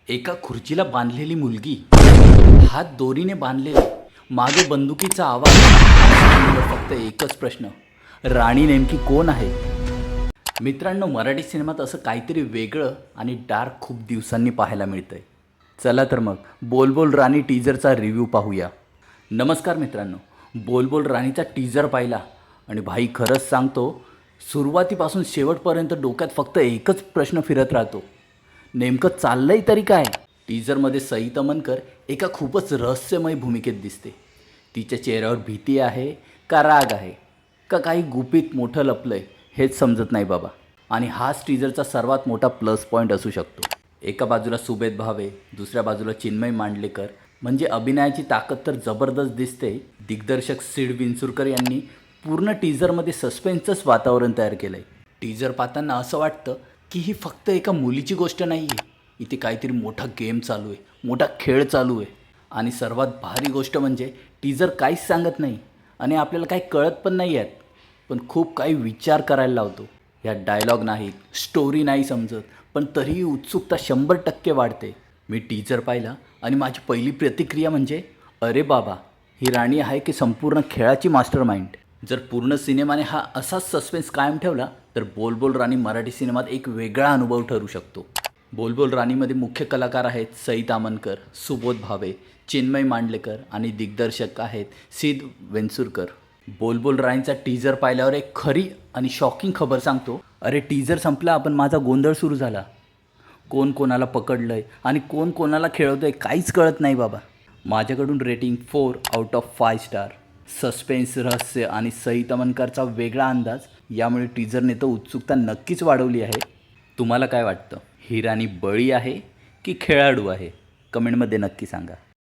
एका खुर्चीला बांधलेली मुलगी, हात दोरीने बांधलेले, मागे बंदुकीचा आवाज, फक्त एकच प्रश्न, राणी नेमकी कोण आहे? मित्रांनो, मराठी सिनेमात असं काहीतरी वेगळं आणि डार्क खूप दिवसांनी पाहायला मिळतंय. चला तर मग बोल बोल राणी टीजरचा रिव्ह्यू पाहूया. नमस्कार मित्रांनो, बोल बोल राणीचा टीजर पाहिला आणि भाई खरंच सांगतो, सुरुवातीपासून शेवटपर्यंत डोक्यात फक्त एकच प्रश्न फिरत राहतो, नेमकं चाललंय तरी काय? टीजरमध्ये सई तमनकर एका खूपच रहस्यमय भूमिकेत दिसते. तिच्या चेहऱ्यावर भीती आहे का राग आहे का काही गुपित मोठं लपलंय हेच समजत नाही बाबा. आणि हाच टीजरचा सर्वात मोठा प्लस पॉईंट असू शकतो. एका बाजूला सुबेद भावे, दुसऱ्या बाजूला चिन्मय मांडलेकर, म्हणजे अभिनयाची ताकद तर जबरदस्त दिसते. दिग्दर्शक सिड विंचुरकर यांनी पूर्ण टीजरमध्ये सस्पेन्सच वातावरण तयार केलं आहे. टीजर पाहताना असं वाटतं की ही फक्त एका मुलीची गोष्ट नाही आहे, इथे काहीतरी मोठा गेम चालू आहे, मोठा खेळ चालू आहे. आणि सर्वात भारी गोष्ट म्हणजे टीजर काहीच सांगत नाही आणि आपल्याला काही कळत पण नाही आहेत, पण खूप काही विचार करायला लावतो. यात डायलॉग नाहीत, स्टोरी नाही समजत, पण तरीही उत्सुकता 100% वाढते. मी टीजर पाहिला आणि माझी पहिली प्रतिक्रिया म्हणजे, अरे बाबा, ही राणी आहे की संपूर्ण खेळाची मास्टर माइंड. जर पूर्ण सिनेमाने हा असाच सस्पेन्स कायम ठेवला तर बोल बोल राणी मराठी सिनेमात एक वेगळा अनुभव ठरू शकतो. बोल बोल राणीमध्ये मुख्य कलाकार आहेत सई तामनकर, सुबोध भावे, चिन्मय मांडलेकर आणि दिग्दर्शक आहेत सिद वेंचुरकर. बोल बोल राणीचा टीजर पाहिल्यावर एक खरी आणि शॉकिंग खबर सांगतो. अरे टीजर संपला पण माझा गोंधळ सुरू झाला. कोण कोणाला पकडलं आहे आणि कोण कोणाला खेळवतं आहे काहीच कळत नाही बाबा. माझ्याकडून रेटिंग 4/5 स्टार. सस्पेन्स, रहस्य आणि सई तमनकरचा वेगळा अंदाज यामुळे टीजरने तर उत्सुकता नक्कीच वाढवली आहे. तुम्हाला काय वाटतं, ही राणी बळी आहे की खेळाडू आहे? कमेंटमध्ये नक्की सांगा.